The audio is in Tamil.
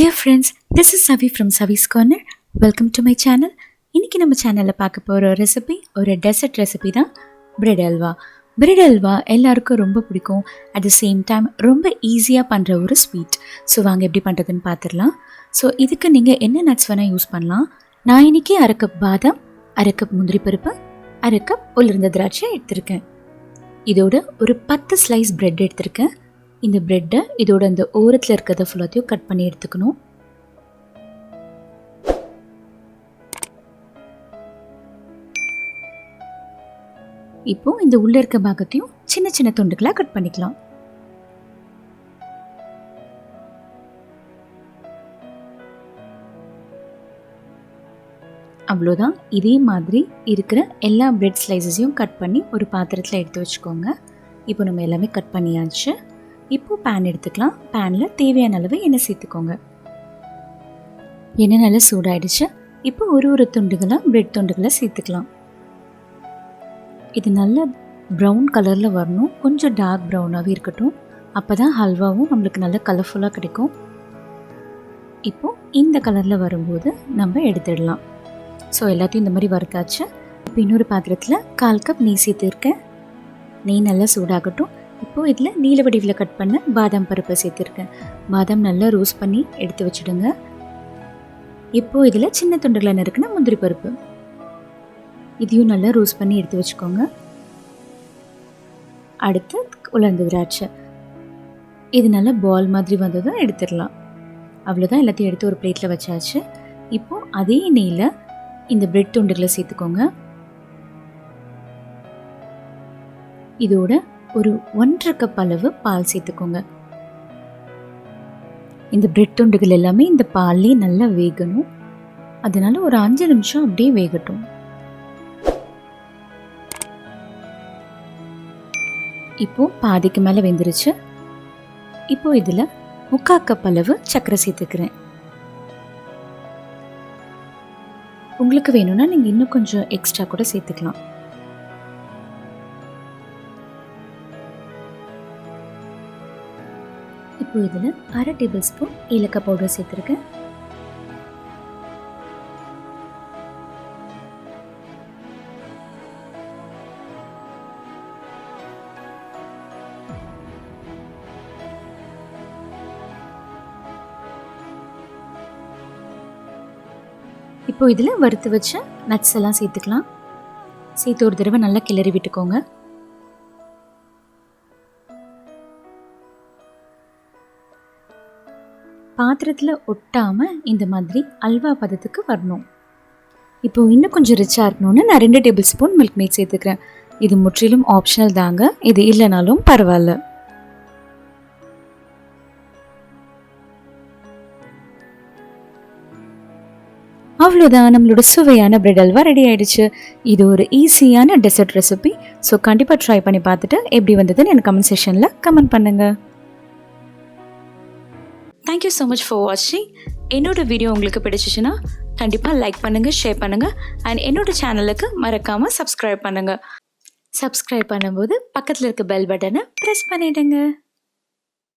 Dear friends, this is Savi from Savi's Corner. Welcome to my channel. இன்னைக்கு நம்ம சேனல்ல பார்க்க போற ரெசிபி ஒரு டெசர்ட் ரெசிபி தான் பிரெட் அல்வா. பிரெட் அல்வா எல்லாருக்கும் ரொம்ப பிடிக்கும். அட் த சேம் டைம் ரொம்ப ஈஸியாக பண்ணுற ஒரு ஸ்வீட். ஸோ வாங்க எப்படி பண்ணுறதுன்னு பார்த்துடலாம். ஸோ இதுக்கு நீங்கள் என்ன நட்ஸ் வேணால் யூஸ் பண்ணலாம். நான் இன்னைக்கு அரை கப் பாதாம், அரை கப் முந்திரி பருப்பு, அரை கப் உலர்ந்த திராட்சை எடுத்திருக்கேன். இதோட ஒரு 10 ஸ்லைஸ் பிரெட் எடுத்திருக்கேன். இந்த பிரெட்டை இதோட அந்த ஓரத்தில் இருக்கிறத ஃபுல்லாத்தையும் கட் பண்ணி எடுத்துக்கணும். இப்போ இந்த உள்ள இருக்க பாகத்தையும் சின்ன சின்ன துண்டுகளாக கட் பண்ணிக்கலாம். அவ்வளோதான். இதே மாதிரி இருக்கிற எல்லா பிரெட் ஸ்லைசஸையும் கட் பண்ணி ஒரு பாத்திரத்தில் எடுத்து வச்சுக்கோங்க. இப்போ நம்ம எல்லாமே கட் பண்ணியாச்சு. இப்போ பேன் எடுத்துக்கலாம். பேனில் தேவையான அளவு எண்ணெய் சேர்த்துக்கோங்க. எண்ணெய் நல்லா சூடாயிடுச்சு. இப்போ ஒரு துண்டுகளாக பிரெட் துண்டுகளை சேர்த்துக்கலாம். இது நல்ல ப்ரௌன் கலரில் வரணும். கொஞ்சம் டார்க் ப்ரௌனாகவே இருக்கட்டும். அப்போ தான் ஹல்வாவும் நம்மளுக்கு நல்ல கலர்ஃபுல்லாக கிடைக்கும். இப்போது இந்த கலரில் வரும்போது நம்ம எடுத்துடலாம். ஸோ எல்லாத்தையும் இந்த மாதிரி வறுத்தாச்சு. இப்போ இன்னொரு பாத்திரத்தில் 1/4 கப் நெய் சேர்த்துருக்கேன். நெய் நல்லா சூடாகட்டும். இப்போது இதில் நீல வடிவில் கட் பண்ண பாதாம் பருப்பை சேர்த்துருக்கேன். பாதாம் நல்லா ரோஸ்ட் பண்ணி எடுத்து வச்சுடுங்க. இப்போது இதில் சின்ன துண்டுகளை நறுக்குன முந்திரி பருப்பு, இதையும் நல்லா ரோஸ்ட் பண்ணி எடுத்து வச்சுக்கோங்க. அடுத்து உலர்ந்த திராட்சை, இது நல்லா பால் மாதிரி வந்ததும் எடுத்துடலாம். அவ்வளோதான். எல்லாத்தையும் எடுத்து ஒரு பிளேட்டில் வச்சாச்சு. இப்போது அதே நெய்யில் இந்த பிரெட் துண்டுகளை சேர்த்துக்கோங்க. இதோட ஒரு 1/2 கப் அளவு பால் சேர்த்துக்கோங்க. இந்த பிரெட் துண்டுகள் எல்லாமே இந்த பால்லேயே நல்லா வேகணும். அதனால ஒரு 5 நிமிஷம் அப்படியே வேகட்டும். இப்போ பாதிக்கு மேலே வெந்துருச்சு. இப்போ இதில் 3/4 கப் அளவு சர்க்கரை சேர்த்துக்கிறேன். உங்களுக்கு வேணும்னா நீங்கள் இன்னும் கொஞ்சம் எக்ஸ்ட்ரா கூட சேர்த்துக்கலாம். இப்போ இதில் 1/2 டேபிள் ஸ்பூன் ஏலக்காய் பவுடர் சேர்த்துருக்கேன். இப்போ இதில் வறுத்து வச்ச நட்ஸ் எல்லாம் சேர்த்துக்கலாம். சேர்த்து ஒரு தடவை நல்லா கிளறி விட்டுக்கோங்க. பாத்திரத்தில் ஒட்டாமல் இந்த மாதிரி அல்வா பதத்துக்கு வரணும். இப்போ இன்னும் கொஞ்சம் ரிச்சாக இருக்கணும்னு நான் 2 டேபிள் ஸ்பூன் மில்க் மேட் சேர்த்துக்கிறேன். இது முற்றிலும் ஆப்ஷனல் தாங்க. இது இல்லைனாலும் பரவாயில்ல. அவ்வளோதான், நம்மளோட சுவையான பிரெட் அல்வா ரெடி ஆயிடுச்சு. இது ஒரு ஈஸியான டெசர்ட் ரெசிபி. ஸோ கண்டிப்பாக ட்ரை பண்ணி பார்த்துட்டு எப்படி வந்ததுன்னு எனக்கு கமெண்ட் செக்ஷனில் கமெண்ட் பண்ணுங்கள். தேங்க்யூ ஸோ மச் ஃபார் வாட்சிங். என்னோடய வீடியோ உங்களுக்கு பிடிச்சிச்சுன்னா கண்டிப்பாக லைக் பண்ணுங்கள், ஷேர் பண்ணுங்கள். அண்ட் என்னோடய சேனலுக்கு மறக்காமல் சப்ஸ்கிரைப் பண்ணுங்கள். சப்ஸ்கிரைப் பண்ணும்போது பக்கத்தில் இருக்க பெல் பட்டனை ப்ரெஸ் பண்ணிவிடுங்க.